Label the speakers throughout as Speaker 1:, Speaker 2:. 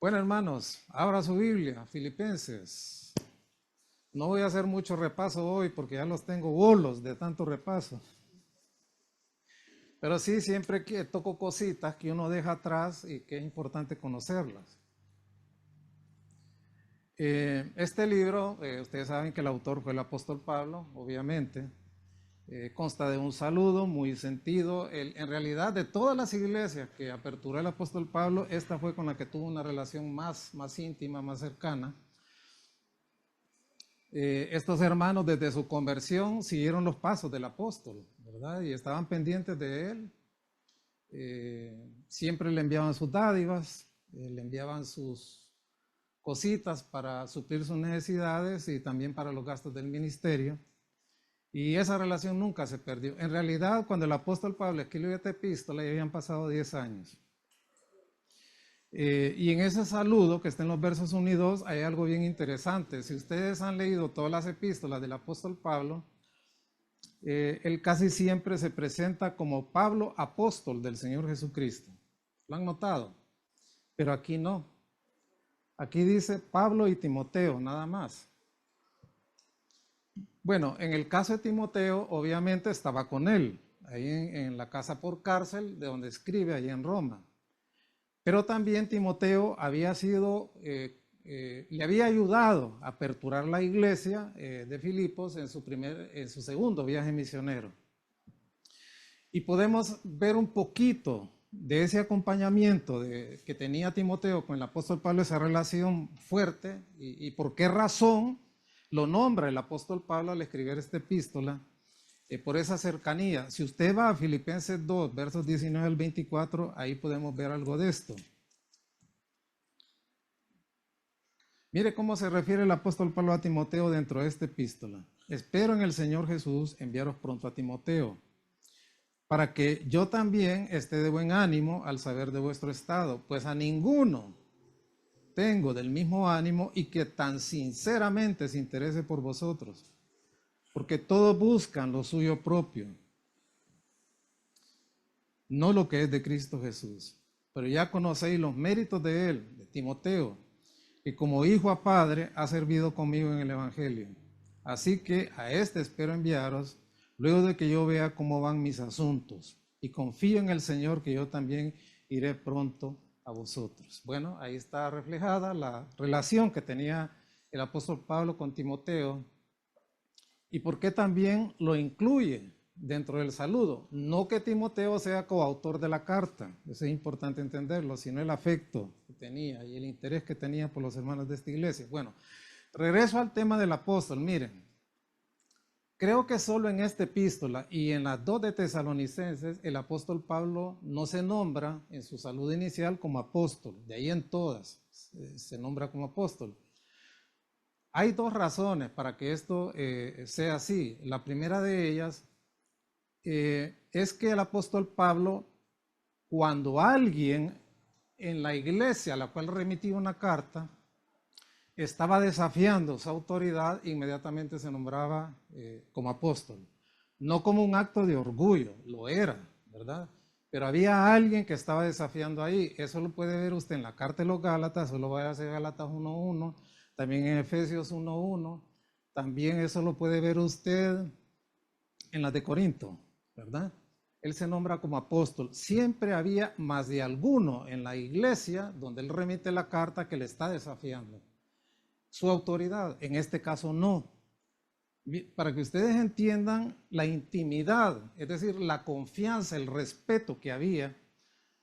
Speaker 1: Bueno, hermanos, abra su Biblia, Filipenses. No voy a hacer mucho repaso hoy porque ya los tengo bolos de tanto repaso. Pero sí, siempre que toco cositas que uno deja atrás y que es importante conocerlas. Este libro, ustedes saben que el autor fue el apóstol Pablo, obviamente. Consta de un saludo muy sentido. En realidad, de todas las iglesias que aperturó el apóstol Pablo, esta fue con la que tuvo una relación más íntima, más cercana. Estos hermanos desde su conversión siguieron los pasos del apóstol, ¿verdad? Y estaban pendientes de él. Siempre le enviaban sus dádivas, le enviaban sus cositas para suplir sus necesidades y también para los gastos del ministerio. Y esa relación nunca se perdió. En realidad, cuando el apóstol Pablo escribió esta epístola, ya habían pasado 10 años. Y en ese saludo que está en los versos 1 y 2 hay algo bien interesante. Si ustedes han leído todas las epístolas del apóstol Pablo, él casi siempre se presenta como Pablo, apóstol del Señor Jesucristo. ¿Lo han notado? Pero aquí no. Aquí dice Pablo y Timoteo, nada más. Bueno, en el caso de Timoteo, obviamente estaba con él, ahí en la casa por cárcel, de donde escribe, ahí en Roma. Pero también Timoteo había sido, le había ayudado a aperturar la iglesia de Filipos en su segundo viaje misionero. Y podemos ver un poquito de ese acompañamiento que tenía Timoteo con el apóstol Pablo, esa relación fuerte, y por qué razón lo nombra el apóstol Pablo al escribir esta epístola, por esa cercanía. Si usted va a Filipenses 2, versos 19 al 24, ahí podemos ver algo de esto. Mire cómo se refiere el apóstol Pablo a Timoteo dentro de esta epístola. Espero en el Señor Jesús enviaros pronto a Timoteo, para que yo también esté de buen ánimo al saber de vuestro estado, pues a ninguno tengo del mismo ánimo y que tan sinceramente se interese por vosotros, porque todos buscan lo suyo propio, no lo que es de Cristo Jesús. Pero ya conocéis los méritos de él, de Timoteo, que como hijo a padre ha servido conmigo en el Evangelio. Así que a este espero enviaros, luego de que yo vea cómo van mis asuntos, y confío en el Señor que yo también iré pronto a vosotros. Bueno, ahí está reflejada la relación que tenía el apóstol Pablo con Timoteo, y por qué también lo incluye dentro del saludo. No que Timoteo sea coautor de la carta, eso es importante entenderlo, sino el afecto que tenía y el interés que tenía por los hermanos de esta iglesia. Bueno, regreso al tema del apóstol. Miren, creo que solo en esta epístola y en las dos de Tesalonicenses, el apóstol Pablo no se nombra en su saludo inicial como apóstol, de ahí en todas se nombra como apóstol. Hay dos razones para que esto sea así. La primera de ellas es que el apóstol Pablo, cuando alguien en la iglesia a la cual remitía una carta estaba desafiando su autoridad, inmediatamente se nombraba como apóstol. No como un acto de orgullo, lo era, ¿verdad? Pero había alguien que estaba desafiando ahí. Eso lo puede ver usted en la carta de los Gálatas, eso lo va a hacer Gálatas 1.1, también en Efesios 1.1, también eso lo puede ver usted en las de Corinto, ¿verdad? Él se nombra como apóstol. Siempre había más de alguno en la iglesia donde él remite la carta que le está desafiando su autoridad. En este caso no. Para que ustedes entiendan la intimidad, es decir, la confianza, el respeto que había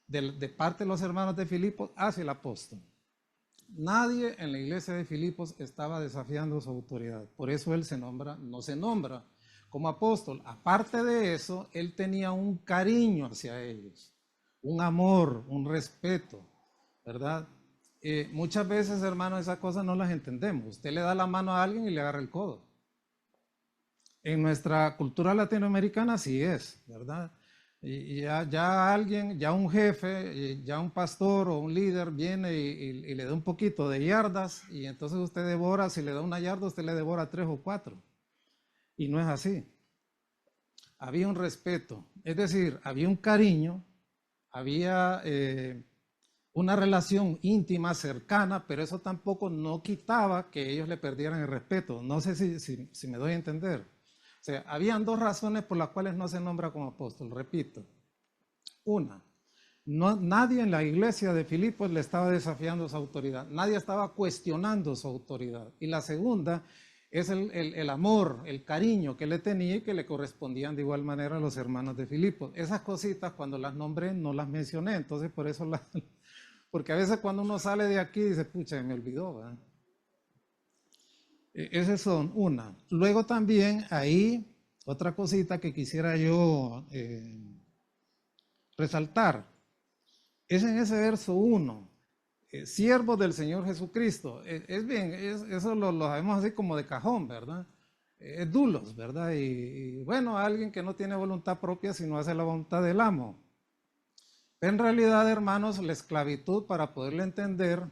Speaker 1: de parte de los hermanos de Filipos hacia el apóstol. Nadie en la iglesia de Filipos estaba desafiando su autoridad. Por eso él no se nombra como apóstol. Aparte de eso, él tenía un cariño hacia ellos, un amor, un respeto, ¿verdad? Muchas veces, hermanos, esas cosas no las entendemos. Usted le da la mano a alguien y le agarra el codo. En nuestra cultura latinoamericana así es, ¿verdad? Y ya alguien, ya un jefe, ya un pastor o un líder viene y le da un poquito de yardas y entonces usted devora, si le da una yarda, usted le devora 3 o 4. Y no es así. Había un respeto, es decir, había un cariño, había una relación íntima, cercana, pero eso tampoco no quitaba que ellos le perdieran el respeto. No sé si me doy a entender. O sea, habían dos razones por las cuales no se nombra como apóstol, repito. Una, nadie en la iglesia de Filipos le estaba desafiando su autoridad, nadie estaba cuestionando su autoridad. Y la segunda es el amor, el cariño que le tenía y que le correspondían de igual manera a los hermanos de Filipos. Esas cositas cuando las nombré no las mencioné, entonces por eso porque a veces cuando uno sale de aquí dice, pucha, me olvidó, ¿verdad? Esas son una. Luego también ahí otra cosita que quisiera yo resaltar es en ese verso 1, siervos del Señor Jesucristo. Es bien, eso lo sabemos así como de cajón, ¿verdad? Es dulos, ¿verdad? Y bueno, alguien que no tiene voluntad propia sino hace la voluntad del amo. En realidad, hermanos, la esclavitud, para poderle entender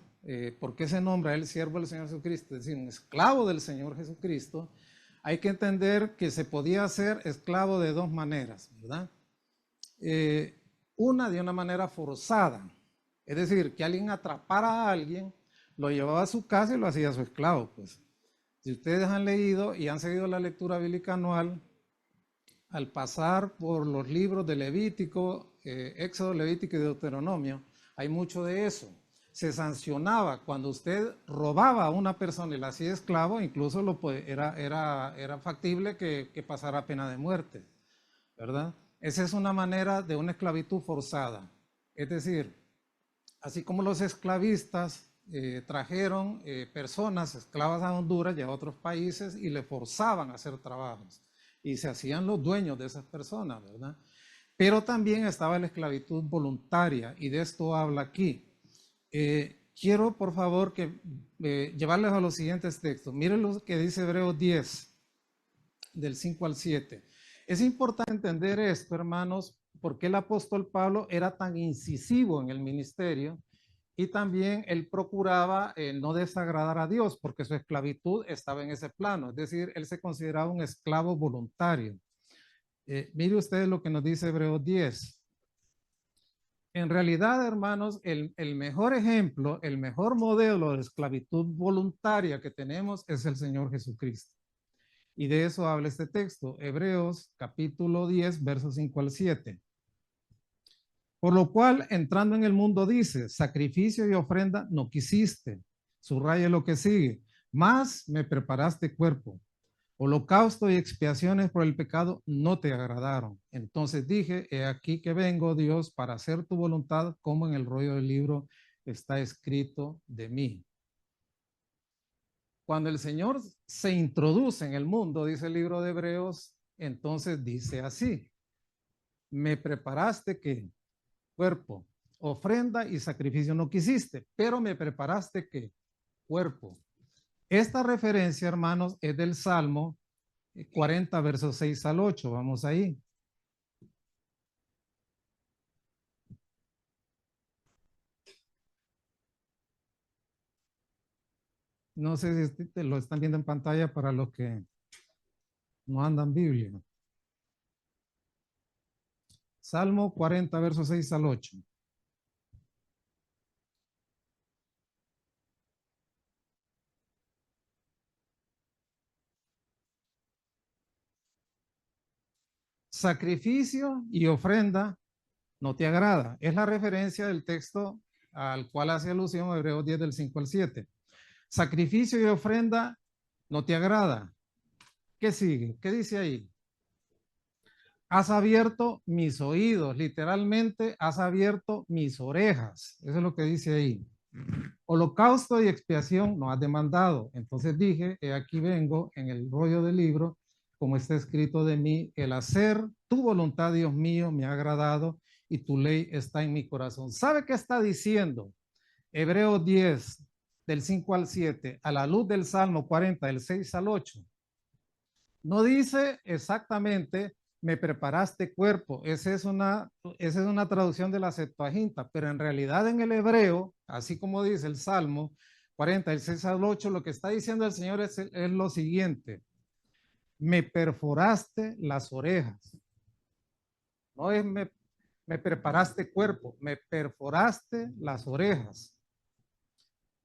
Speaker 1: por qué se nombra el siervo del Señor Jesucristo, es decir, un esclavo del Señor Jesucristo, hay que entender que se podía ser esclavo de dos maneras, ¿verdad? Una, de una manera forzada, es decir, que alguien atrapara a alguien, lo llevaba a su casa y lo hacía su esclavo. Pues, si ustedes han leído y han seguido la lectura bíblica anual, al pasar por los libros de Levítico, Éxodo, Levítico y Deuteronomio, hay mucho de eso. Se sancionaba cuando usted robaba a una persona y la hacía esclavo, incluso era factible que pasara pena de muerte, ¿verdad? Esa es una manera de una esclavitud forzada. Es decir, así como los esclavistas trajeron personas esclavas a Honduras y a otros países y le forzaban a hacer trabajos y se hacían los dueños de esas personas, ¿verdad? Pero también estaba la esclavitud voluntaria y de esto habla aquí. Quiero, por favor, llevarles a los siguientes textos. Miren lo que dice Hebreos 10, del 5 al 7. Es importante entender esto, hermanos, porque el apóstol Pablo era tan incisivo en el ministerio y también él procuraba no desagradar a Dios porque su esclavitud estaba en ese plano, es decir, él se consideraba un esclavo voluntario. Mire ustedes lo que nos dice Hebreos 10. En realidad, hermanos, el mejor ejemplo, el mejor modelo de esclavitud voluntaria que tenemos es el Señor Jesucristo. Y de eso habla este texto, Hebreos capítulo 10, versos 5 al 7. Por lo cual, entrando en el mundo, dice, sacrificio y ofrenda no quisiste. Subraya lo que sigue. Más me preparaste cuerpo. Holocausto y expiaciones por el pecado no te agradaron. Entonces dije, he aquí que vengo, Dios, para hacer tu voluntad, como en el rollo del libro está escrito de mí. Cuando el Señor se introduce en el mundo, dice el libro de Hebreos, entonces dice así, me preparaste ¿qué? Cuerpo, ofrenda y sacrificio no quisiste, pero me preparaste ¿qué? Cuerpo. Esta referencia, hermanos, es del Salmo 40, versos 6 al 8. Vamos ahí. No sé si lo están viendo en pantalla para los que no andan Biblia. Salmo 40, versos 6 al 8. Sacrificio y ofrenda no te agrada. Es la referencia del texto al cual hace alusión Hebreos 10 del 5 al 7. Sacrificio y ofrenda no te agrada. ¿Qué sigue? ¿Qué dice ahí? Has abierto mis oídos, literalmente has abierto mis orejas. Eso es lo que dice ahí. Holocausto y expiación no has demandado. Entonces dije, he aquí vengo en el rollo del libro, como está escrito de mí, el hacer tu voluntad, Dios mío, me ha agradado y tu ley está en mi corazón. ¿Sabe qué está diciendo? Hebreos 10, del 5 al 7, a la luz del Salmo 40, del 6 al 8. No dice exactamente, me preparaste cuerpo. Esa es una traducción de la Septuaginta, pero en realidad en el hebreo, así como dice el Salmo 40, del 6 al 8, lo que está diciendo el Señor es lo siguiente, me perforaste las orejas. No es Me preparaste cuerpo, me perforaste las orejas.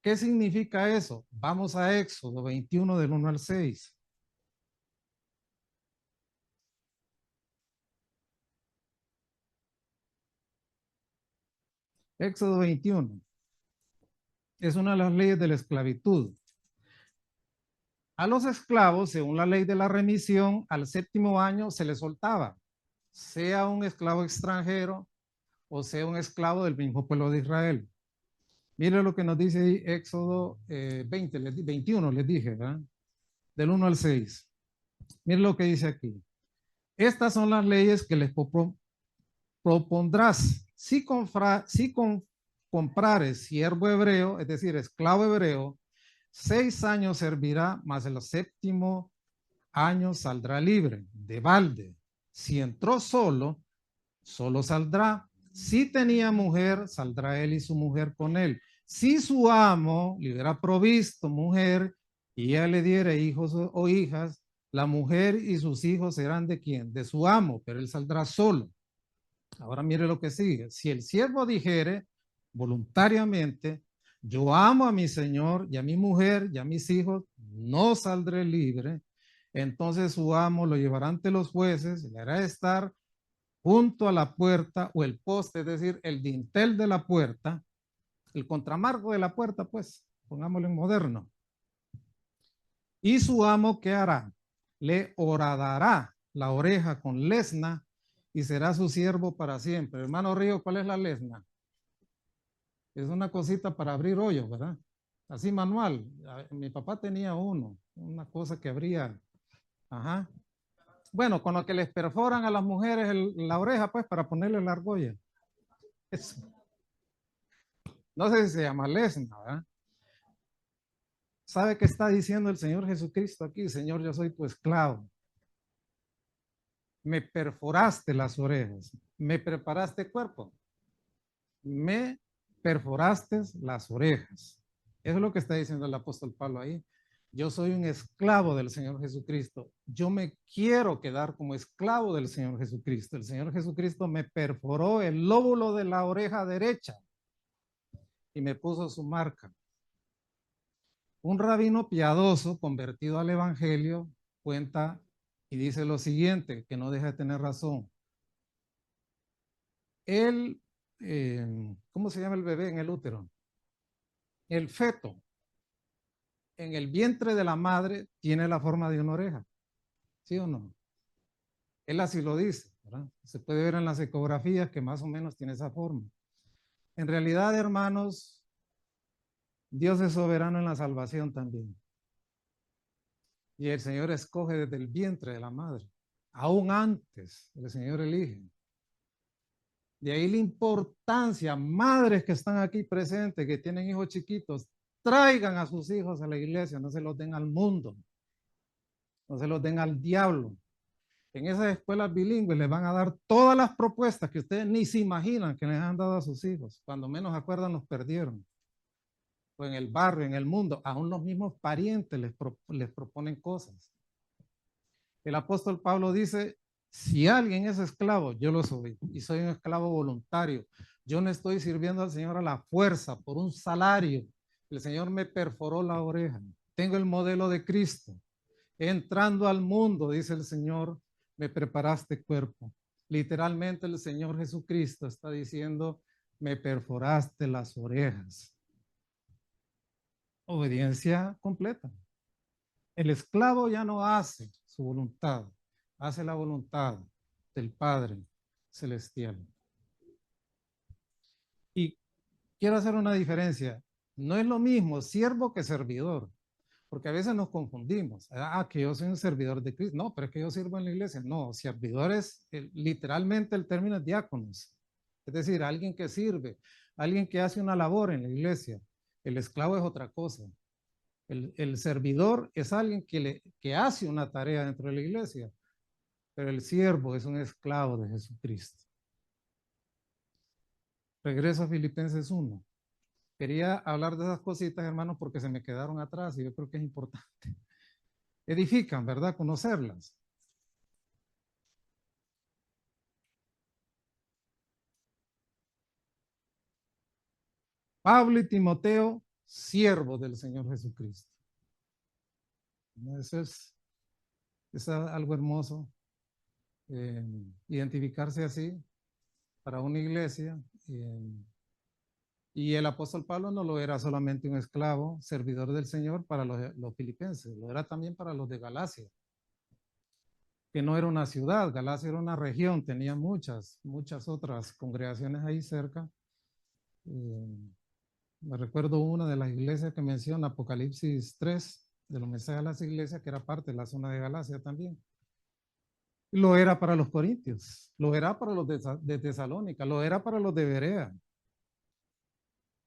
Speaker 1: ¿Qué significa eso? Vamos a Éxodo 21 del 1 al 6. Éxodo 21 es una de las leyes de la esclavitud. A los esclavos, según la ley de la remisión, al séptimo año se les soltaba, sea un esclavo extranjero o sea un esclavo del mismo pueblo de Israel. Mire lo que nos dice ahí Éxodo 21, les dije, ¿verdad? Del 1 al 6. Mire lo que dice aquí. Estas son las leyes que les propondrás. Si comprares siervo hebreo, es decir, esclavo hebreo, 6 años servirá, más el séptimo año saldrá libre, de balde. Si entró solo, solo saldrá. Si tenía mujer, saldrá él y su mujer con él. Si su amo le hubiera provisto mujer y ella le diera hijos o hijas, la mujer y sus hijos serán de quién? De su amo, pero él saldrá solo. Ahora mire lo que sigue. Si el siervo dijere voluntariamente, yo amo a mi señor y a mi mujer y a mis hijos, no saldré libre, entonces su amo lo llevará ante los jueces, le hará estar junto a la puerta o el poste, es decir, el dintel de la puerta, el contramarco de la puerta, pues, pongámoslo en moderno. Y su amo, ¿qué hará? Le horadará la oreja con lesna y será su siervo para siempre. Hermano Río, ¿cuál es la lesna? Es una cosita para abrir hoyos, ¿verdad? Así manual. Mi papá tenía uno, una cosa que abría. Ajá. Bueno, con lo que les perforan a las mujeres la oreja, pues, para ponerle la argolla. Eso. No sé si se llama lesna, ¿verdad? ¿Sabe qué está diciendo el Señor Jesucristo aquí? Señor, yo soy tu esclavo. Me perforaste las orejas, me preparaste cuerpo, me perforaste las orejas. Eso es lo que está diciendo el apóstol Pablo ahí. Yo soy un esclavo del Señor Jesucristo. Yo me quiero quedar como esclavo del Señor Jesucristo. El Señor Jesucristo me perforó el lóbulo de la oreja derecha y me puso su marca. Un rabino piadoso convertido al evangelio cuenta y dice lo siguiente, que no deja de tener razón. Él, ¿cómo se llama el bebé en el útero? El feto en el vientre de la madre tiene la forma de una oreja, ¿sí o no? Él así lo dice, ¿verdad? Se puede ver en las ecografías que más o menos tiene esa forma. En realidad, hermanos, Dios es soberano en la salvación también. Y el Señor escoge desde el vientre de la madre. Aún antes, el Señor elige. De ahí la importancia, madres que están aquí presentes, que tienen hijos chiquitos, traigan a sus hijos a la iglesia, no se los den al mundo, no se los den al diablo. En esas escuelas bilingües les van a dar todas las propuestas que ustedes ni se imaginan que les han dado a sus hijos. Cuando menos acuerdan, los perdieron. O en el barrio, en el mundo, aún los mismos parientes les proponen cosas. El apóstol Pablo dice, si alguien es esclavo, yo lo soy, y soy un esclavo voluntario. Yo no estoy sirviendo al Señor a la fuerza, por un salario. El Señor me perforó la oreja. Tengo el modelo de Cristo. Entrando al mundo, dice el Señor, me preparaste cuerpo. Literalmente el Señor Jesucristo está diciendo, me perforaste las orejas. Obediencia completa. El esclavo ya no hace su voluntad, hace la voluntad del Padre Celestial. Y quiero hacer una diferencia. No es lo mismo siervo que servidor, porque a veces nos confundimos. Ah, que yo soy un servidor de Cristo. No, pero es que yo sirvo en la iglesia. No, servidores, literalmente el término es diáconos. Es decir, alguien que sirve, alguien que hace una labor en la iglesia. El esclavo es otra cosa. El servidor es alguien que hace una tarea dentro de la iglesia, pero el siervo es un esclavo de Jesucristo. Regreso a Filipenses 1. Quería hablar de esas cositas, hermanos, porque se me quedaron atrás y yo creo que es importante. Edifican, ¿verdad? Conocerlas. Pablo y Timoteo, siervos del Señor Jesucristo. Eso es algo hermoso, identificarse así para una iglesia. Y el apóstol Pablo no lo era solamente un esclavo, servidor del Señor para los filipenses, lo era también para los de Galacia, que no era una ciudad, Galacia era una región, tenía muchas otras congregaciones ahí cerca. Me recuerdo una de las iglesias que menciona Apocalipsis 3, de los mensajes a las iglesias, que era parte de la zona de Galacia también. Lo era para los corintios, lo era para los de Tesalónica, lo era para los de Berea,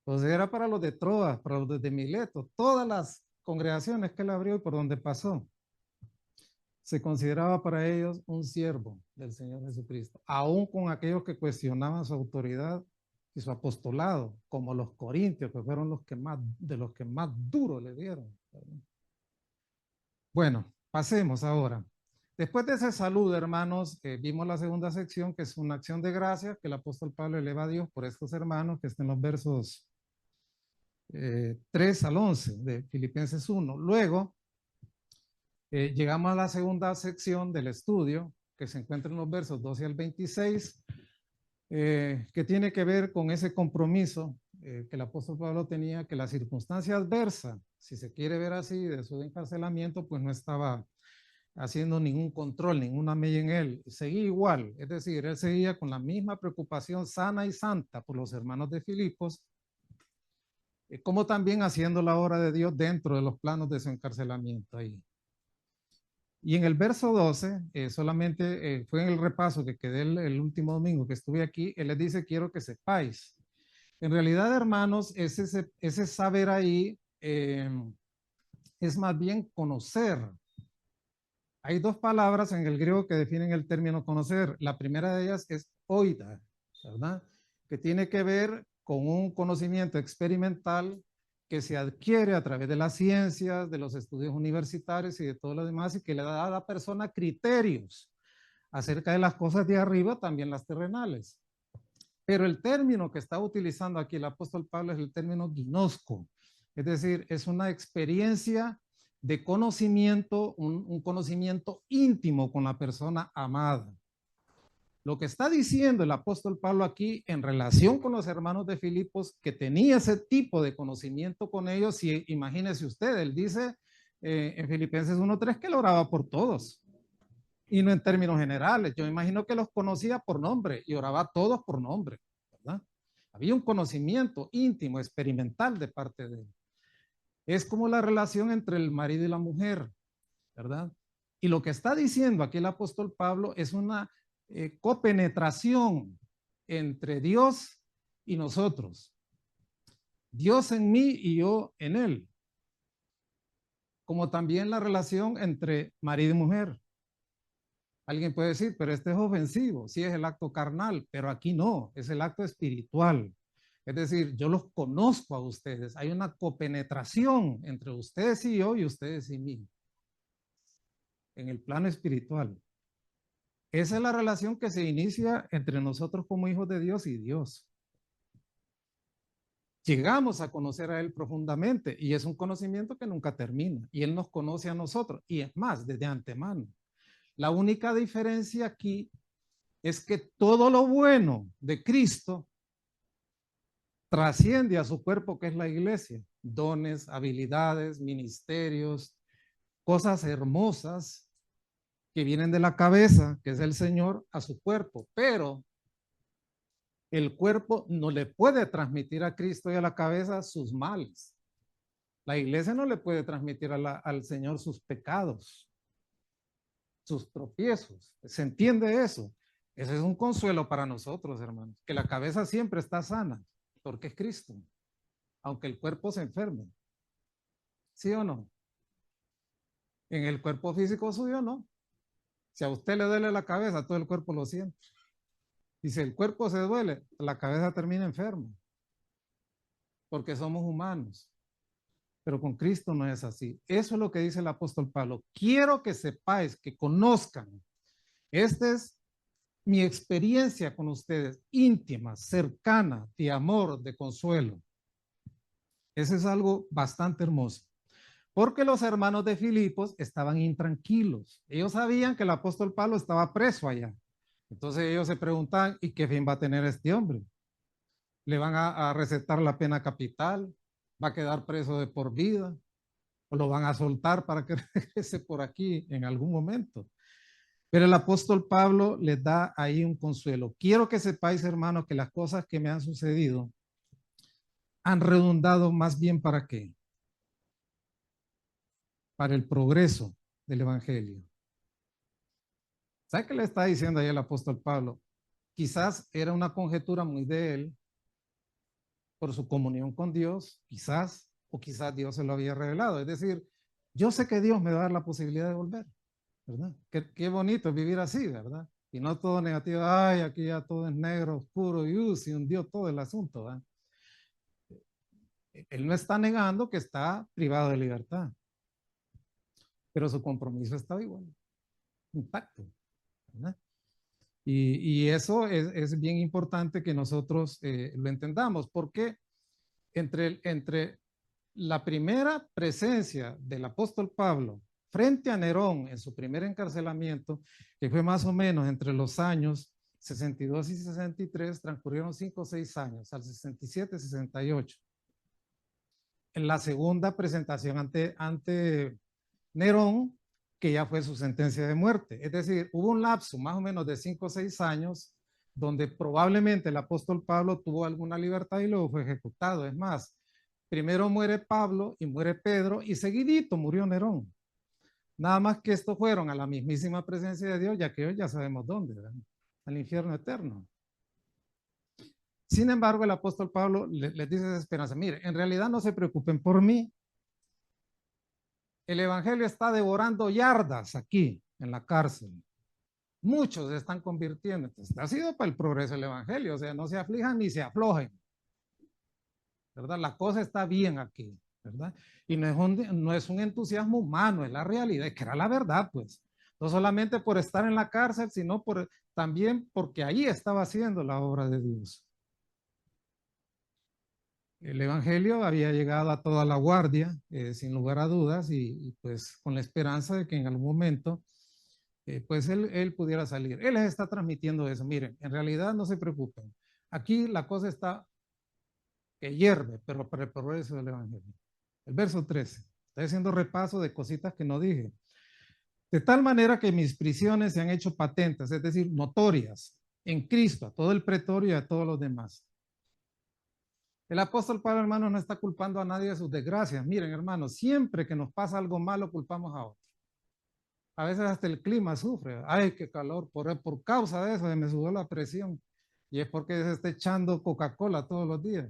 Speaker 1: pues era para los de Troas, para los de Mileto, todas las congregaciones que él abrió y por donde pasó. Se consideraba para ellos un siervo del Señor Jesucristo, aún con aquellos que cuestionaban su autoridad y su apostolado, como los corintios, que fueron de los que más duro le dieron. Bueno, pasemos ahora. Después de ese saludo, hermanos, vimos la segunda sección, que es una acción de gracia que el apóstol Pablo eleva a Dios por estos hermanos, que están en los versos 3 al 11 de Filipenses 1. Luego, llegamos a la segunda sección del estudio, que se encuentra en los versos 12 al 26, que tiene que ver con ese compromiso que el apóstol Pablo tenía, que la circunstancia adversa, si se quiere ver así, de su encarcelamiento, pues no estaba haciendo ningún control, ninguna mella en él. Seguía igual, es decir, él seguía con la misma preocupación sana y santa por los hermanos de Filipos, como también haciendo la obra de Dios dentro de los planos de su encarcelamiento ahí. Y en el verso 12, solamente fue en el repaso que quedé el último domingo que estuve aquí, él les dice, quiero que sepáis. En realidad, hermanos, ese saber ahí es más bien conocer. Hay dos palabras en el griego que definen el término conocer. La primera de ellas es oida, ¿verdad? Que tiene que ver con un conocimiento experimental que se adquiere a través de las ciencias, de los estudios universitarios y de todo lo demás, y que le da a la persona criterios acerca de las cosas de arriba, también las terrenales. Pero el término que está utilizando aquí el apóstol Pablo es el término gnosco, es decir, es una experiencia de conocimiento, un conocimiento íntimo con la persona amada. Lo que está diciendo el apóstol Pablo aquí en relación con los hermanos de Filipos, que tenía ese tipo de conocimiento con ellos, y imagínese usted, él dice en Filipenses 1:3 que lo oraba por todos, y no en términos generales. Yo imagino que los conocía por nombre y oraba a todos por nombre, ¿verdad? Había un conocimiento íntimo, experimental de parte de él. Es como la relación entre el marido y la mujer, ¿verdad? Y lo que está diciendo aquí el apóstol Pablo es una copenetración entre Dios y nosotros. Dios en mí y yo en él. Como también la relación entre marido y mujer. Alguien puede decir, pero este es ofensivo, sí es el acto carnal, pero aquí no, es el acto espiritual. Es decir, yo los conozco a ustedes, hay una copenetración entre ustedes y yo y ustedes y mí, en el plano espiritual. Esa es la relación que se inicia entre nosotros como hijos de Dios y Dios. Llegamos a conocer a Él profundamente y es un conocimiento que nunca termina y Él nos conoce a nosotros y es más, desde antemano. La única diferencia aquí es que todo lo bueno de Cristo trasciende a su cuerpo, que es la iglesia. Dones, habilidades, ministerios, cosas hermosas que vienen de la cabeza, que es el Señor, a su cuerpo. Pero el cuerpo no le puede transmitir a Cristo y a la cabeza sus males. La iglesia no le puede transmitir al Señor sus pecados, sus tropiezos. ¿Se entiende eso? Ese es un consuelo para nosotros, hermanos, que la cabeza siempre está sana, porque es Cristo, aunque el cuerpo se enferme. ¿Sí o no? En el cuerpo físico suyo, no. Si a usted le duele la cabeza, todo el cuerpo lo siente. Y si el cuerpo se duele, la cabeza termina enferma, porque somos humanos. Pero con Cristo no es así. Eso es lo que dice el apóstol Pablo. Quiero que sepáis, que conozcan. Esta es mi experiencia con ustedes, íntima, cercana, de amor, de consuelo. Eso es algo bastante hermoso. Porque los hermanos de Filipos estaban intranquilos. Ellos sabían que el apóstol Pablo estaba preso allá. Entonces ellos se preguntan, ¿y qué fin va a tener este hombre? ¿Le van a recetar la pena capital? ¿Va a quedar preso de por vida? ¿O lo van a soltar para que regrese por aquí en algún momento? Pero el apóstol Pablo les da ahí un consuelo. Quiero que sepáis, hermanos, que las cosas que me han sucedido han redundado más bien para qué? Para el progreso del evangelio. ¿Sabe qué le está diciendo ahí el apóstol Pablo? Quizás era una conjetura muy de él por su comunión con Dios, quizás, o quizás Dios se lo había revelado. Es decir, yo sé que Dios me va a dar la posibilidad de volver, ¿verdad? Qué bonito es vivir así, ¿verdad? Y no todo negativo, ay, aquí ya todo es negro, oscuro, y se hundió todo el asunto, ¿verdad? Él no está negando que está privado de libertad, pero su compromiso está igual, intacto, ¿verdad? Y eso es bien importante que nosotros lo entendamos, porque entre la primera presencia del apóstol Pablo frente a Nerón en su primer encarcelamiento, que fue más o menos entre los años 62 y 63, transcurrieron 5 o 6 años, al 67, 68. En la segunda presentación ante Nerón, que ya fue su sentencia de muerte. Es decir, hubo un lapso más o menos de 5 o 6 años donde probablemente el apóstol Pablo tuvo alguna libertad y luego fue ejecutado. Es más, primero muere Pablo y muere Pedro y seguidito murió Nerón. Nada más que estos fueron a la mismísima presencia de Dios, ya que hoy ya sabemos dónde, ¿verdad? Al infierno eterno. Sin embargo, el apóstol Pablo les dice esa esperanza. Mire, en realidad no se preocupen por mí. El evangelio está devorando yardas aquí en la cárcel. Muchos se están convirtiendo. Entonces, ha sido para el progreso del evangelio. O sea, no se aflijan ni se aflojen. ¿Verdad? La cosa está bien aquí. ¿Verdad? Y no es un entusiasmo humano, es la realidad, es que era la verdad, pues. No solamente por estar en la cárcel, sino también porque ahí estaba haciendo la obra de Dios. El evangelio había llegado a toda la guardia, sin lugar a dudas, y pues con la esperanza de que en algún momento pues él pudiera salir. Él les está transmitiendo eso. Miren, en realidad no se preocupen. Aquí la cosa está que hierve, pero para el progreso del evangelio. El verso 13. Estoy haciendo repaso de cositas que no dije. De tal manera que mis prisiones se han hecho patentes, es decir, notorias en Cristo, a todo el pretorio y a todos los demás. El apóstol Pablo, hermano, no está culpando a nadie de sus desgracias. Miren, hermanos, siempre que nos pasa algo malo, culpamos a otro. A veces hasta el clima sufre. Ay, qué calor. Por causa de eso se me subió la presión. Y es porque se está echando Coca-Cola todos los días.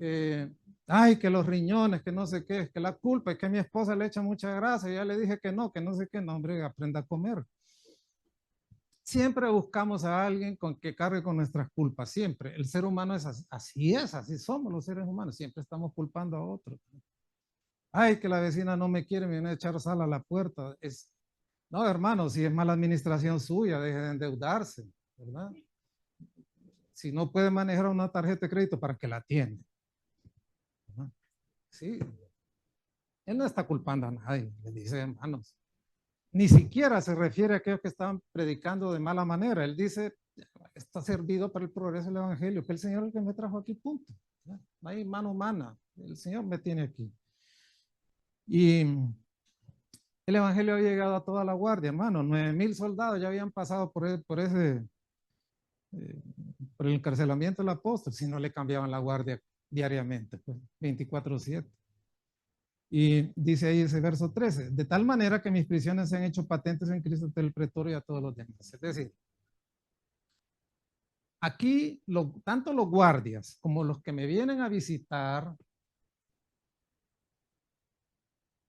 Speaker 1: Eh, ay, que los riñones, que no sé qué, es que la culpa es que mi esposa le echa mucha grasa. Y ya le dije que no sé qué. No, hombre, aprenda a comer. Siempre buscamos a alguien con que cargue con nuestras culpas. Siempre. El ser humano es así, así somos los seres humanos. Siempre estamos culpando a otros. Ay, que la vecina no me quiere, me viene a echar sal a la puerta. No, hermano, si es mala administración suya, deje de endeudarse, ¿verdad? Si no puede manejar una tarjeta de crédito, ¿para que la atiende? ¿Verdad? Sí, él no está culpando a nadie, le dice, hermanos. Ni siquiera se refiere a aquellos que estaban predicando de mala manera. Él dice, está servido para el progreso del evangelio, que el Señor es el que me trajo aquí, punto. ¿Verdad? No hay mano humana, el Señor me tiene aquí. Y el evangelio había llegado a toda la guardia, hermano. 9,000 soldados ya habían pasado por ese eh, por el encarcelamiento del apóstol, si no le cambiaban la guardia diariamente, pues 24/7. Y dice ahí ese verso 13, de tal manera que mis prisiones se han hecho patentes en Cristo del pretorio y a todos los demás. Es decir, aquí tanto los guardias como los que me vienen a visitar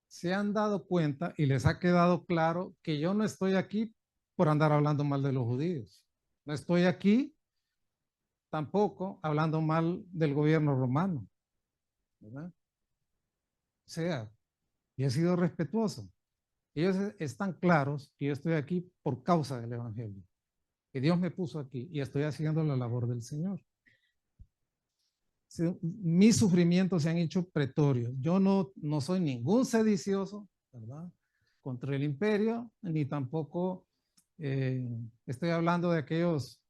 Speaker 1: se han dado cuenta y les ha quedado claro que yo no estoy aquí por andar hablando mal de los judíos. No estoy aquí tampoco hablando mal del gobierno romano, ¿verdad? O sea, y he sido respetuoso. Ellos están claros que yo estoy aquí por causa del Evangelio, que Dios me puso aquí y estoy haciendo la labor del Señor. mis sufrimientos se han hecho pretorios. Yo no soy ningún sedicioso, ¿verdad? Contra el imperio, ni tampoco estoy hablando de aquellos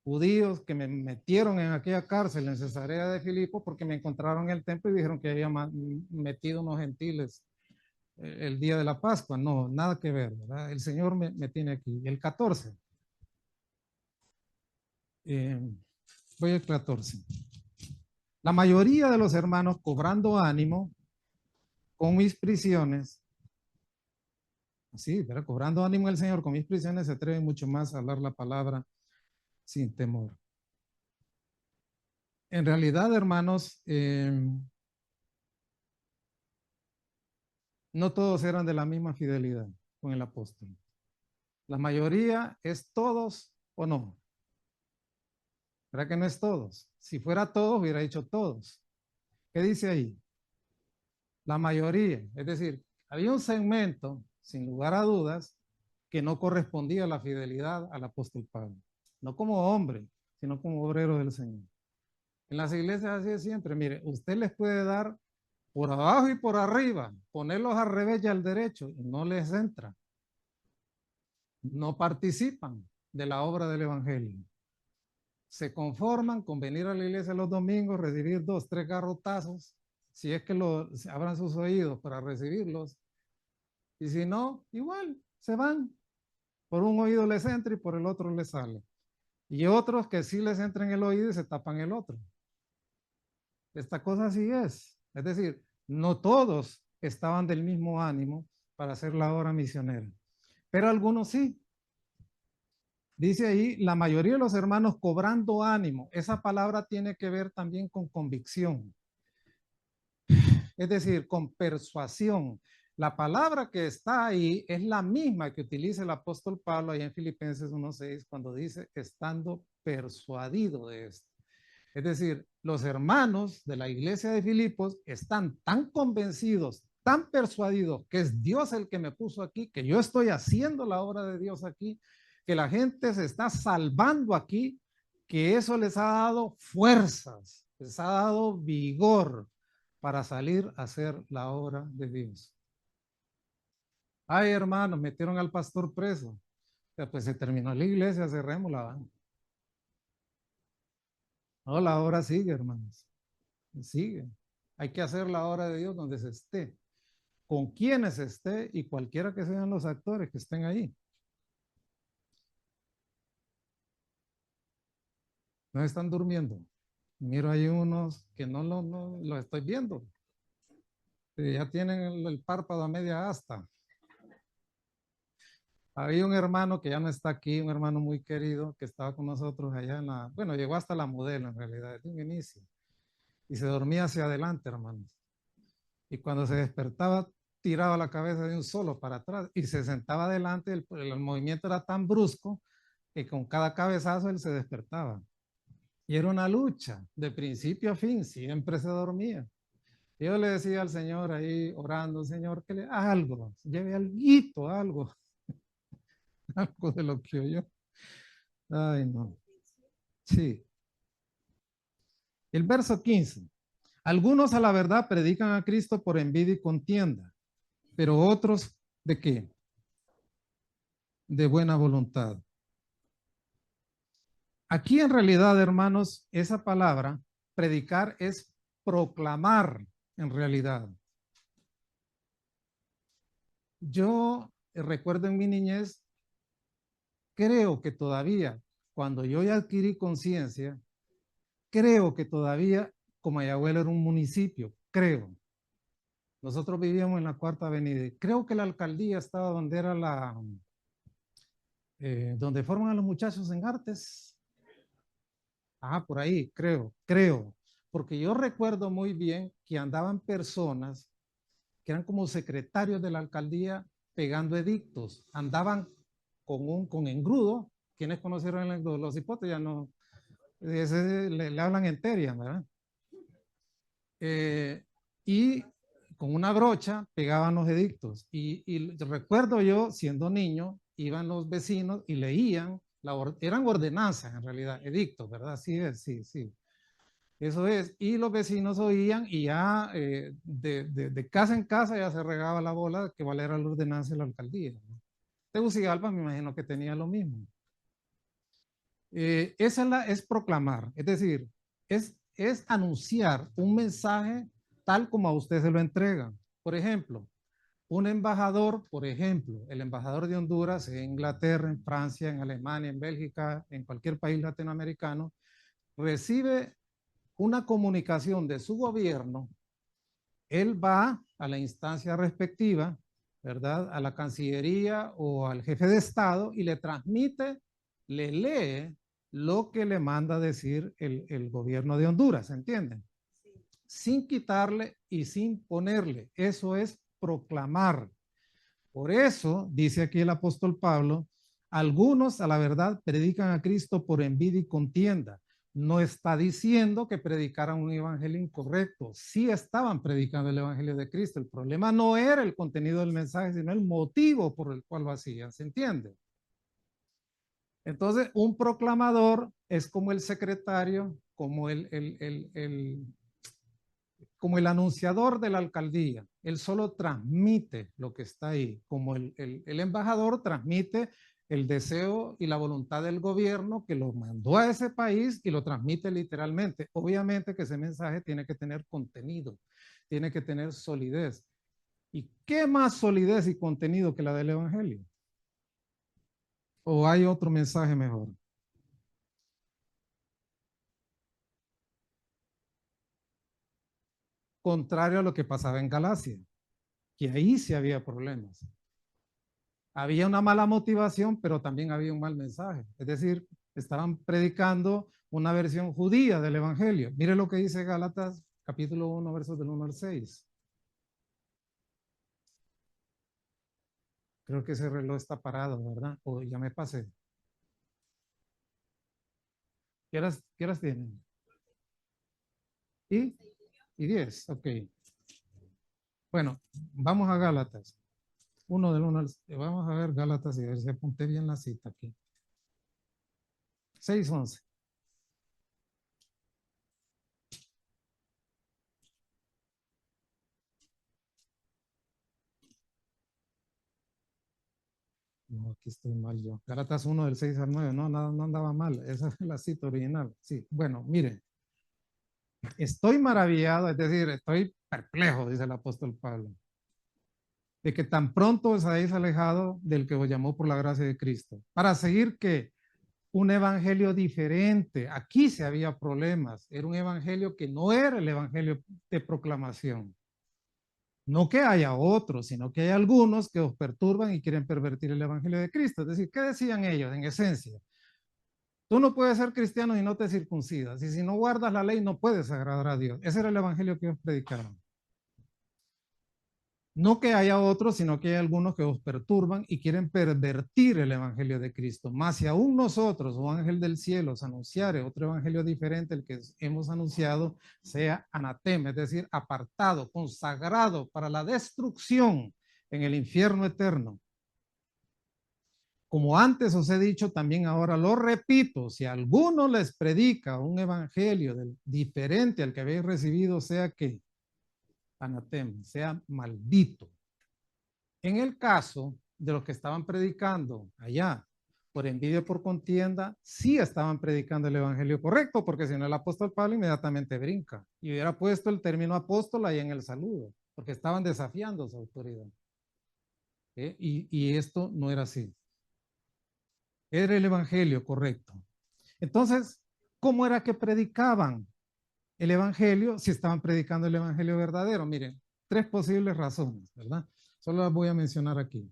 Speaker 1: judíos que me metieron en aquella cárcel en Cesarea de Filipo porque me encontraron en el templo y dijeron que había metido unos gentiles el día de la Pascua. No, nada que ver, ¿verdad? El Señor me tiene aquí. El 14. Voy al 14. La mayoría de los hermanos cobrando ánimo con mis prisiones, así, pero cobrando ánimo el Señor con mis prisiones, se atreve mucho más a hablar la palabra sin temor. En realidad, hermanos, no todos eran de la misma fidelidad con el apóstol. La mayoría es todos o no. ¿Verdad que no es todos? Si fuera todos, hubiera dicho todos. ¿Qué dice ahí? La mayoría. Es decir, había un segmento, sin lugar a dudas, que no correspondía a la fidelidad al apóstol Pablo. No como hombre, sino como obrero del Señor. En las iglesias así es siempre. Mire, usted les puede dar por abajo y por arriba, ponerlos al revés y al derecho, y no les entra. No participan de la obra del evangelio. Se conforman con venir a la iglesia los domingos, recibir 2, 3 garrotazos, si es que abran sus oídos para recibirlos, y si no, igual, se van. Por un oído les entra y por el otro les sale. Y otros que sí les entra en el oído y se tapan el otro. Esta cosa así es. Es decir, no todos estaban del mismo ánimo para hacer la obra misionera, pero algunos sí. Dice ahí, la mayoría de los hermanos cobrando ánimo. Esa palabra tiene que ver también con convicción. Es decir, con persuasión. La palabra que está ahí es la misma que utiliza el apóstol Pablo ahí en Filipenses 1:6 cuando dice, estando persuadido de esto. Es decir, los hermanos de la iglesia de Filipos están tan convencidos, tan persuadidos que es Dios el que me puso aquí, que yo estoy haciendo la obra de Dios aquí, que la gente se está salvando aquí, que eso les ha dado fuerzas, les ha dado vigor para salir a hacer la obra de Dios. Ay, hermanos, metieron al pastor preso. Pues se terminó la iglesia, cerrémosla. No, la obra sigue, hermanos. Sigue. Hay que hacer la obra de Dios donde se esté, con quienes esté y cualquiera que sean los actores que estén ahí. No están durmiendo. Miro ahí unos que no lo estoy viendo. Ya tienen el párpado a media asta. Había un hermano que ya no está aquí, un hermano muy querido que estaba con nosotros allá bueno, llegó hasta la Modelo en realidad, de un inicio. Y se dormía hacia adelante, hermanos. Y cuando se despertaba, tiraba la cabeza de un solo para atrás y se sentaba adelante. El movimiento era tan brusco que con cada cabezazo él se despertaba. Y era una lucha de principio a fin, siempre se dormía. Yo le decía al Señor ahí orando, Señor, que le algo, lleve alguito, algo, algo de lo que oyó. Ay, no. Sí. El verso 15. Algunos a la verdad predican a Cristo por envidia y contienda, pero otros, ¿de qué? De buena voluntad. Aquí en realidad, hermanos, esa palabra, predicar, es proclamar en realidad. Yo recuerdo en mi niñez, creo que todavía, cuando yo ya adquirí conciencia, creo que todavía Comayagüela era un municipio, creo. Nosotros vivíamos en la Cuarta Avenida. Creo que la alcaldía estaba donde era donde forman a los muchachos en artes. Ah, por ahí, creo. Porque yo recuerdo muy bien que andaban personas que eran como secretarios de la alcaldía pegando edictos. Andaban con engrudo. ¿Quiénes conocieron el engrudo? Los hipotes ya no. Le hablan en teria, ¿verdad? Y con una brocha pegaban los edictos. Y recuerdo yo, siendo niño, iban los vecinos y leían, eran ordenanzas en realidad, edictos, ¿verdad? Sí, sí, sí. Eso es, y los vecinos oían y ya de casa en casa ya se regaba la bola que cuál era la ordenanza de la alcaldía, ¿no? Tegucigalpa me imagino que tenía lo mismo. Esa es proclamar, es decir, es anunciar un mensaje tal como a usted se lo entrega. Por ejemplo, un embajador, por ejemplo, el embajador de Honduras en Inglaterra, en Francia, en Alemania, en Bélgica, en cualquier país latinoamericano, recibe una comunicación de su gobierno, él va a la instancia respectiva, ¿verdad? A la Cancillería o al jefe de Estado y le transmite, le lee lo que le manda decir el gobierno de Honduras, ¿entienden? Sin quitarle y sin ponerle. Eso es proclamar. Por eso, dice aquí el apóstol Pablo, algunos a la verdad predican a Cristo por envidia y contienda. No está diciendo que predicaran un evangelio incorrecto. Sí estaban predicando el evangelio de Cristo. El problema no era el contenido del mensaje, sino el motivo por el cual lo hacían. ¿Se entiende? Entonces, un proclamador es como el secretario, como el anunciador de la alcaldía. Él solo transmite lo que está ahí, como el embajador transmite el deseo y la voluntad del gobierno que lo mandó a ese país y lo transmite literalmente. Obviamente que ese mensaje tiene que tener contenido, tiene que tener solidez. ¿Y qué más solidez y contenido que la del Evangelio? ¿O hay otro mensaje mejor? Contrario a lo que pasaba en Galacia, que ahí sí había problemas. Había una mala motivación, pero también había un mal mensaje. Es decir, estaban predicando una versión judía del Evangelio. Mire lo que dice Gálatas capítulo 1, versos del 1 al 6. Creo que ese reloj está parado, ¿verdad? O ya me pasé. Qué horas tienen? ¿Y? ¿Y 10? Ok. Bueno, vamos a Gálatas. Uno del 1 al... Vamos a ver Gálatas y a ver si apunté bien la cita aquí. 6:11. No, aquí estoy mal yo. Gálatas 1 del 6 al 9. No, no andaba mal. Esa es la cita original. Sí, bueno, mire. Estoy maravillado, es decir, estoy perplejo, dice el apóstol Pablo, de que tan pronto os habéis alejado del que os llamó por la gracia de Cristo, para seguir que un evangelio diferente. Aquí se había problemas, era un evangelio que no era el evangelio de proclamación. No que haya otros, sino que hay algunos que os perturban y quieren pervertir el evangelio de Cristo. Es decir, ¿qué decían ellos en esencia? Tú no puedes ser cristiano y no te circuncidas. Y si no guardas la ley, no puedes agradar a Dios. Ese era el evangelio que ellos predicaron. No que haya otros, sino que hay algunos que os perturban y quieren pervertir el evangelio de Cristo. Más si aún nosotros, o ángel del cielo, os anunciare otro evangelio diferente, el que hemos anunciado, sea anatema, es decir, apartado, consagrado para la destrucción en el infierno eterno. Como antes os he dicho, también ahora lo repito, si alguno les predica un evangelio diferente al que habéis recibido, sea que anatema, sea maldito. En el caso de los que estaban predicando allá por envidia, por contienda, sí estaban predicando el evangelio correcto, porque si no el apóstol Pablo inmediatamente brinca y hubiera puesto el término apóstol ahí en el saludo, porque estaban desafiando su autoridad. Y esto no era así. Era el evangelio correcto. Entonces, ¿cómo era que predicaban el evangelio si estaban predicando el evangelio verdadero? Miren, tres posibles razones, ¿verdad? Solo las voy a mencionar aquí.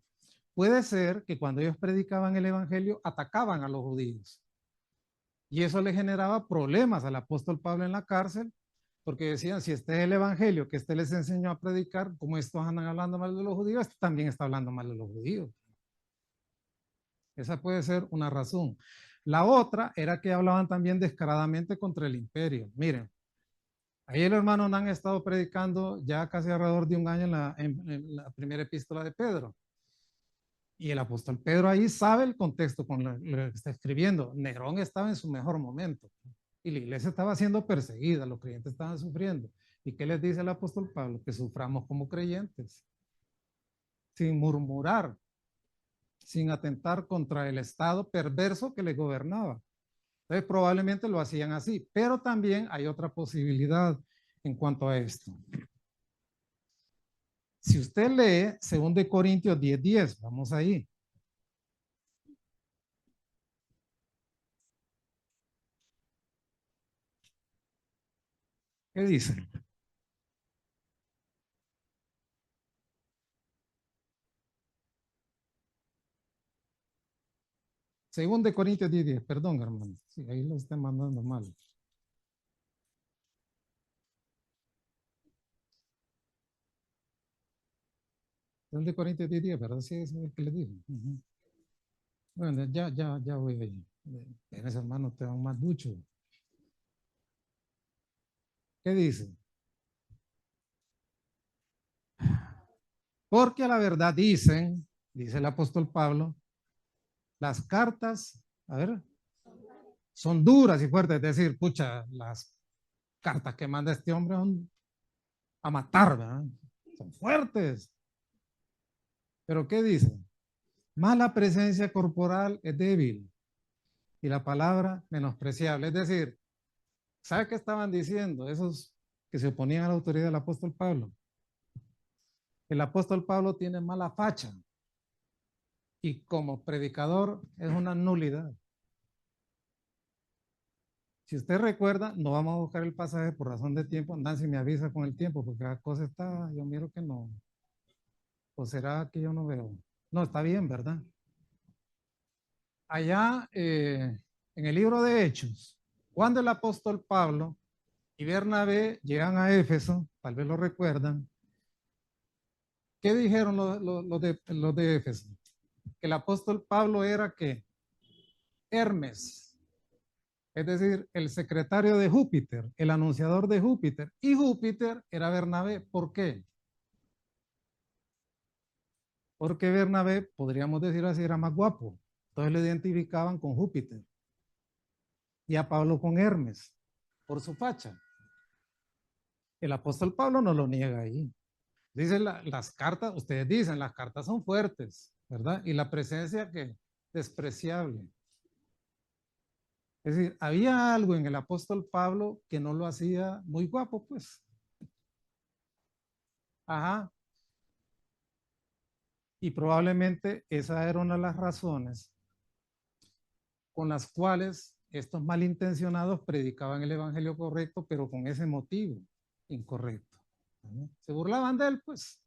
Speaker 1: Puede ser que cuando ellos predicaban el evangelio atacaban a los judíos y eso le generaba problemas al apóstol Pablo en la cárcel, porque decían, si este es el evangelio que este les enseñó a predicar, como estos andan hablando mal de los judíos, este también está hablando mal de los judíos. Esa puede ser una razón. La otra era que hablaban también descaradamente contra el imperio. Miren, ahí el hermano han estado predicando ya casi alrededor de un año en la primera epístola de Pedro. Y el apóstol Pedro ahí sabe el contexto con lo que está escribiendo. Nerón estaba en su mejor momento. Y la iglesia estaba siendo perseguida, los creyentes estaban sufriendo. ¿Y qué les dice el apóstol Pablo? Que suframos como creyentes, sin murmurar, sin atentar contra el estado perverso que les gobernaba. Entonces probablemente lo hacían así, pero también hay otra posibilidad en cuanto a esto. Si usted lee 2 Corintios 10:10, vamos ahí. ¿Qué dice? 2 Corintios 10:10, perdón, hermano. Sí, ahí lo estoy mandando mal. 2 Corintios 10:10, ¿verdad? Sí, eso es que le digo. Bueno, ya voy ahí. Eres hermano, te van más ducho. ¿Qué dice? Porque a la verdad dicen, dice el apóstol Pablo, las cartas, a ver, son duras y fuertes. Es decir, pucha, las cartas que manda este hombre son a matar, ¿verdad? Son fuertes. Pero ¿qué dice? Más la presencia corporal es débil y la palabra menospreciable. Es decir, ¿sabe qué estaban diciendo esos que se oponían a la autoridad del apóstol Pablo? El apóstol Pablo tiene mala facha y como predicador es una nulidad. Si usted recuerda, no vamos a buscar el pasaje por razón de tiempo. Nancy me avisa con el tiempo porque cada cosa está, yo miro que no. ¿O será que yo no veo? No, está bien, ¿verdad? Allá en el libro de Hechos, cuando el apóstol Pablo y Bernabé llegan a Éfeso, tal vez lo recuerdan, ¿qué dijeron los de Éfeso? Que el apóstol Pablo era que Hermes, es decir, el secretario de Júpiter, el anunciador de Júpiter, y Júpiter era Bernabé. ¿Por qué? Porque Bernabé, podríamos decir así, era más guapo. Entonces lo identificaban con Júpiter y a Pablo con Hermes, por su facha. El apóstol Pablo no lo niega ahí. Dice las cartas, ustedes dicen, las cartas son fuertes, ¿verdad? Y la presencia que despreciable. Es decir, había algo en el apóstol Pablo que no lo hacía muy guapo, pues. Ajá. Y probablemente esa era una de las razones con las cuales estos malintencionados predicaban el evangelio correcto, pero con ese motivo incorrecto. ¿No? Se burlaban de él, pues.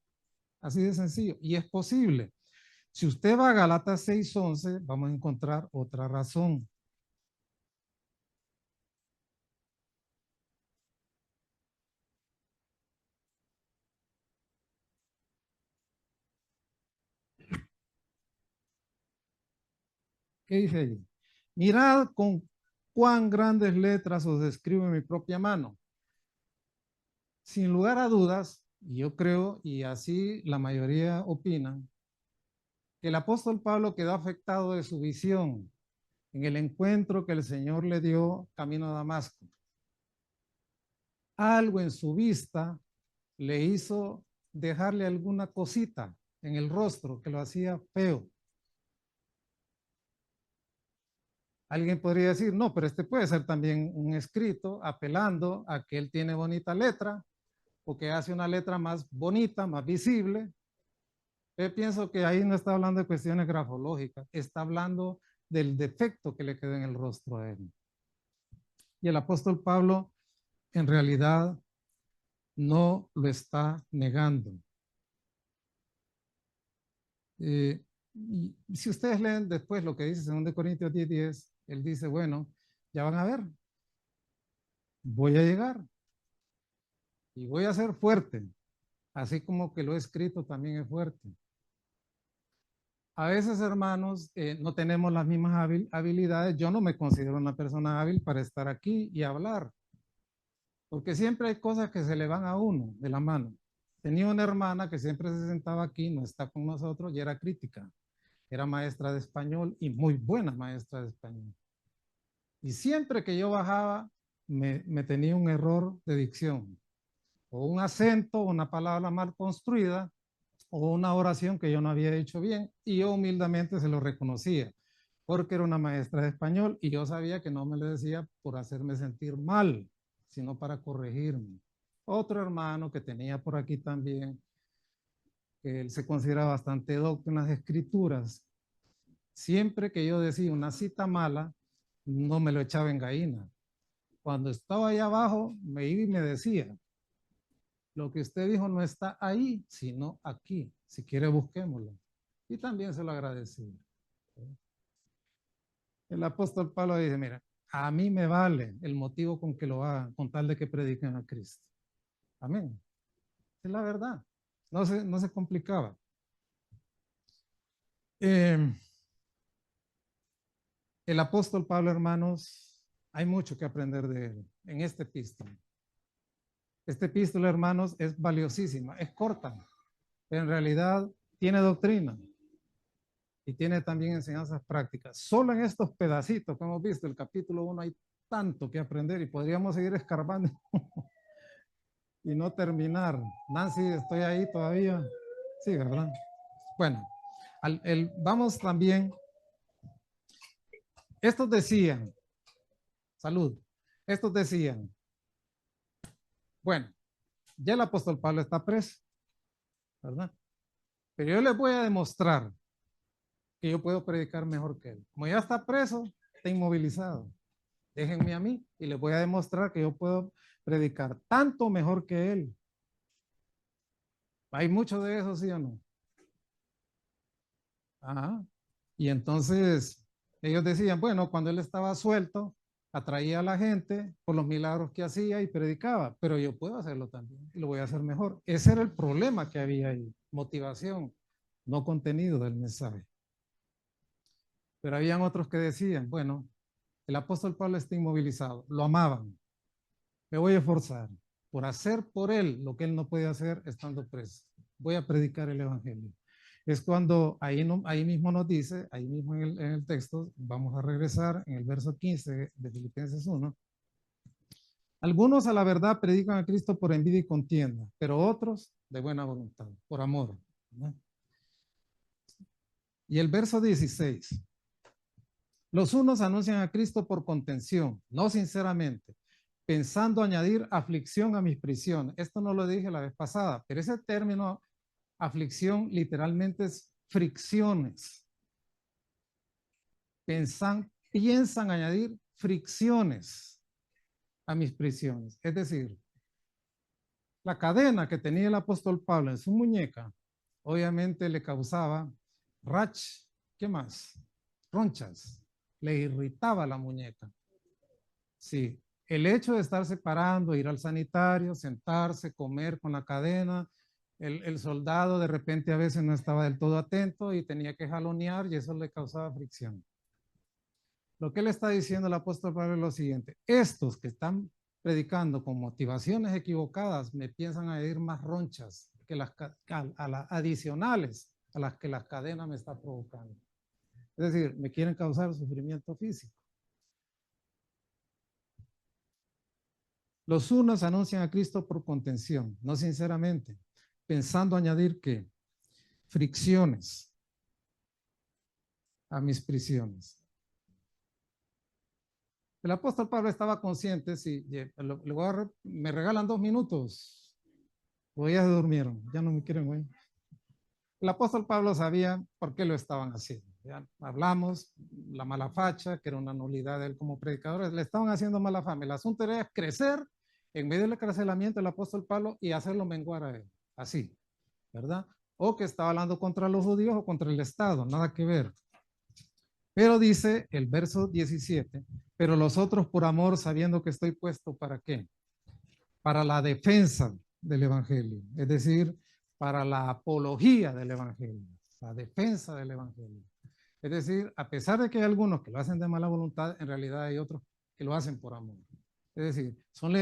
Speaker 1: Así de sencillo. Y es posible. Si usted va a Galatas 6:11, vamos a encontrar otra razón. ¿Qué dice allí? Mirad con cuán grandes letras os escribo en mi propia mano. Sin lugar a dudas, yo creo, y así la mayoría opinan, que el apóstol Pablo quedó afectado de su visión en el encuentro que el Señor le dio camino a Damasco. Algo en su vista le hizo dejarle alguna cosita en el rostro que lo hacía feo. Alguien podría decir, no, pero este puede ser también un escrito apelando a que él tiene bonita letra o que hace una letra más bonita, más visible. Yo pienso que ahí no está hablando de cuestiones grafológicas, está hablando del defecto que le queda en el rostro a él. Y el apóstol Pablo en realidad no lo está negando. Y si ustedes leen después lo que dice 2 Corintios 10:10, él dice, bueno, ya van a ver, voy a llegar y voy a ser fuerte, así como que lo he escrito también es fuerte. A veces, hermanos, no tenemos las mismas habilidades. Yo no me considero una persona hábil para estar aquí y hablar, porque siempre hay cosas que se le van a uno de la mano. Tenía una hermana que siempre se sentaba aquí, no está con nosotros, y era crítica. Era maestra de español y muy buena maestra de español. Y siempre que yo bajaba, me tenía un error de dicción, o un acento, una palabra mal construida, o una oración que yo no había hecho bien, y yo humildemente se lo reconocía, porque era una maestra de español y yo sabía que no me lo decía por hacerme sentir mal, sino para corregirme. Otro hermano que tenía por aquí también, que él se considera bastante docto en las escrituras, siempre que yo decía una cita mala, no me lo echaba en gallina. Cuando estaba allá abajo, me iba y me decía, lo que usted dijo no está ahí, sino aquí. Si quiere, busquémoslo. Y también se lo agradecí. El apóstol Pablo dice, mira, a mí me vale el motivo con que lo hagan, con tal de que prediquen a Cristo. Amén. Es la verdad. No se complicaba. Eh, el apóstol Pablo, hermanos, hay mucho que aprender de él en este epístola. Este epístola, hermanos, es valiosísima, es corta, pero en realidad tiene doctrina y tiene también enseñanzas prácticas. Solo en estos pedacitos que hemos visto, el capítulo 1, hay tanto que aprender y podríamos seguir escarbando y no terminar. Nancy, estoy ahí todavía. Sí, ¿verdad? Bueno, vamos también. Estos decían, salud, estos decían, bueno, ya el apóstol Pablo está preso, ¿verdad? Pero yo les voy a demostrar que yo puedo predicar mejor que él. Como ya está preso, está inmovilizado. Déjenme a mí y les voy a demostrar que yo puedo predicar tanto mejor que él. Hay mucho de eso, ¿sí o no? Ajá. Y entonces ellos decían, bueno, cuando él estaba suelto, atraía a la gente por los milagros que hacía y predicaba, pero yo puedo hacerlo también y lo voy a hacer mejor. Ese era el problema que había ahí, motivación, no contenido del mensaje. Pero habían otros que decían, bueno, el apóstol Pablo está inmovilizado, lo amaban, me voy a esforzar por hacer por él lo que él no puede hacer estando preso. Voy a predicar el evangelio. Es cuando ahí, no, ahí mismo nos dice, ahí mismo en el texto, vamos a regresar en el verso 15 de Filipenses 1. Algunos a la verdad predican a Cristo por envidia y contienda, pero otros de buena voluntad, por amor, ¿no? Y el verso 16. Los unos anuncian a Cristo por contención, no sinceramente, pensando añadir aflicción a mis prisiones. Esto no lo dije la vez pasada, pero ese término aflicción literalmente es fricciones. Piensan añadir fricciones a mis prisiones. Es decir, la cadena que tenía el apóstol Pablo en su muñeca, obviamente le causaba rach, ¿qué más? Ronchas, le irritaba la muñeca. Sí, el hecho de estar separando, ir al sanitario, sentarse, comer con la cadena, el soldado de repente a veces no estaba del todo atento y tenía que jalonear y eso le causaba fricción. Lo que le está diciendo el apóstol Pablo es lo siguiente: estos que están predicando con motivaciones equivocadas me piensan a ir más ronchas que a las adicionales a las que las cadenas me están provocando. Es decir, me quieren causar sufrimiento físico. Los unos anuncian a Cristo por contención, no sinceramente, pensando añadir que fricciones a mis prisiones. El apóstol Pablo estaba consciente, si me regalan 2 minutos, o ya se durmieron, ya no me quieren oír. El apóstol Pablo sabía por qué lo estaban haciendo. Ya hablamos, la mala facha, que era una nulidad de él como predicador, le estaban haciendo mala fama. El asunto era crecer en medio del encarcelamiento del apóstol Pablo y hacerlo menguar a él, así, ¿verdad? O que estaba hablando contra los judíos o contra el Estado, nada que ver. Pero dice el verso 17, pero los otros por amor, sabiendo que estoy puesto para qué? Para la defensa del evangelio, es decir, para la apología del evangelio, la defensa del evangelio. Es decir, a pesar de que hay algunos que lo hacen de mala voluntad, en realidad hay otros que lo hacen por amor. Es decir, son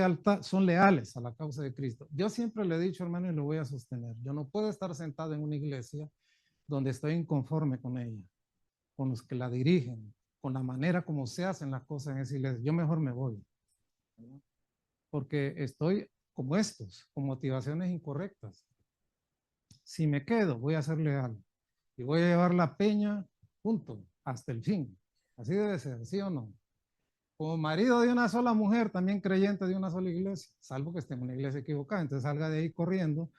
Speaker 1: leales a la causa de Cristo. Yo siempre le he dicho, hermano, y lo voy a sostener, yo no puedo estar sentado en una iglesia donde estoy inconforme con ella, con los que la dirigen, con la manera como se hacen las cosas en esa iglesia. Yo mejor me voy. ¿verdad? Porque estoy como estos, con motivaciones incorrectas. Si me quedo, voy a ser leal y voy a llevar la peña, punto, hasta el fin. Así debe ser, ¿sí o no? Como marido de una sola mujer, también creyente de una sola iglesia, salvo que esté en una iglesia equivocada, entonces salga de ahí corriendo,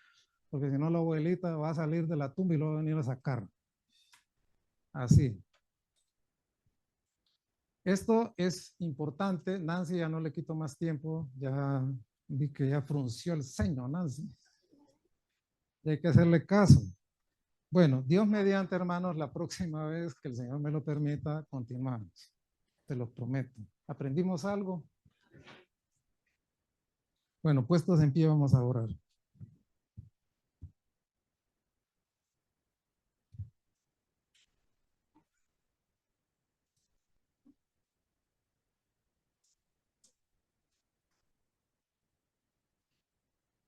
Speaker 1: porque si no la abuelita va a salir de la tumba y lo va a venir a sacar. Así. Esto es importante. Nancy, ya no le quito más tiempo, ya vi que ya frunció el ceño, Nancy. Y hay que hacerle caso. Bueno, Dios mediante, hermanos, la próxima vez que el Señor me lo permita, continuamos. Te lo prometo. ¿Aprendimos algo? Bueno, puestos en pie, vamos a orar.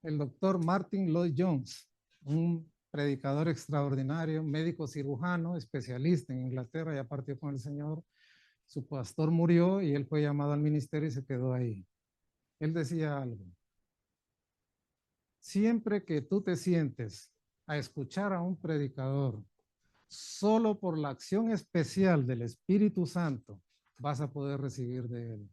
Speaker 1: El doctor Martin Lloyd Jones, un predicador extraordinario, médico cirujano, especialista en Inglaterra, ya partió con el Señor. Su pastor murió y él fue llamado al ministerio y se quedó ahí. Él decía algo: siempre que tú te sientes a escuchar a un predicador solo por la acción especial del Espíritu Santo, vas a poder recibir de él.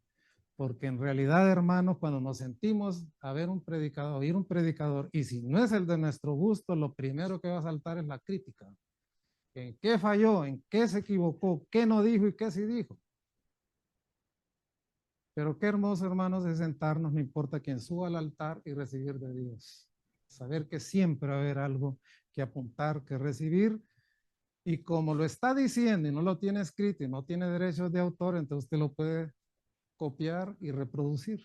Speaker 1: Porque en realidad, hermanos, cuando nos sentimos a ver un predicador, oír un predicador, y si no es el de nuestro gusto, lo primero que va a saltar es la crítica. ¿En qué falló? ¿En qué se equivocó? ¿Qué no dijo y qué sí dijo? Pero qué hermoso, hermanos, es sentarnos, no importa quién suba al altar, y recibir de Dios. Saber que siempre va a haber algo que apuntar, que recibir. Y como lo está diciendo y no lo tiene escrito y no tiene derechos de autor, entonces usted lo puede copiar y reproducir,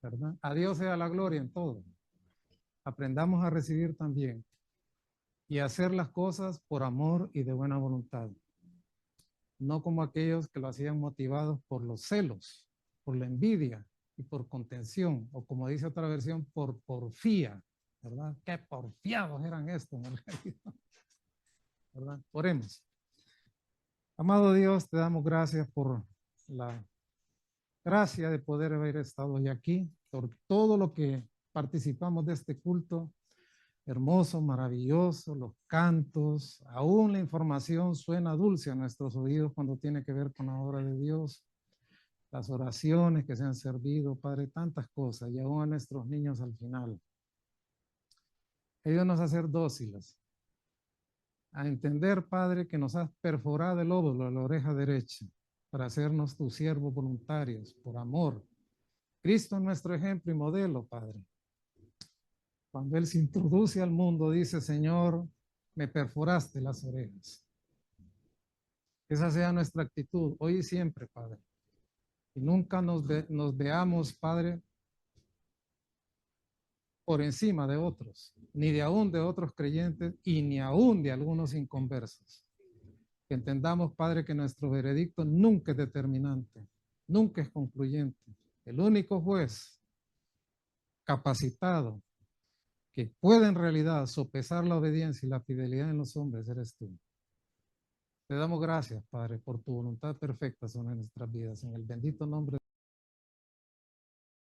Speaker 1: ¿verdad? A Dios sea la gloria en todo. Aprendamos a recibir también y a hacer las cosas por amor y de buena voluntad, no como aquellos que lo hacían motivados por los celos, por la envidia y por contención, o como dice otra versión, por porfía, ¿verdad? Qué porfiados eran estos en realidad, ¿verdad? Oremos. Amado Dios, te damos gracias por la gracia de poder haber estado hoy aquí, por todo lo que participamos de este culto hermoso, maravilloso, los cantos, aún la información suena dulce a nuestros oídos cuando tiene que ver con la obra de Dios, las oraciones que se han servido, Padre, tantas cosas, y aún a nuestros niños al final. Ayúdanos a ser dóciles, a entender, Padre, que nos has perforado el óvulo de la oreja derecha para hacernos tus siervos voluntarios, por amor. Cristo es nuestro ejemplo y modelo, Padre. Cuando Él se introduce al mundo, dice: Señor, me perforaste las orejas. Esa sea nuestra actitud hoy y siempre, Padre. Y nunca nos veamos, Padre, por encima de otros, ni de aún de otros creyentes y ni aún de algunos inconversos. Que entendamos, Padre, que nuestro veredicto nunca es determinante, nunca es concluyente. El único juez capacitado que puede en realidad sopesar la obediencia y la fidelidad en los hombres eres tú. Te damos gracias, Padre, por tu voluntad perfecta sobre nuestras vidas. En el bendito nombre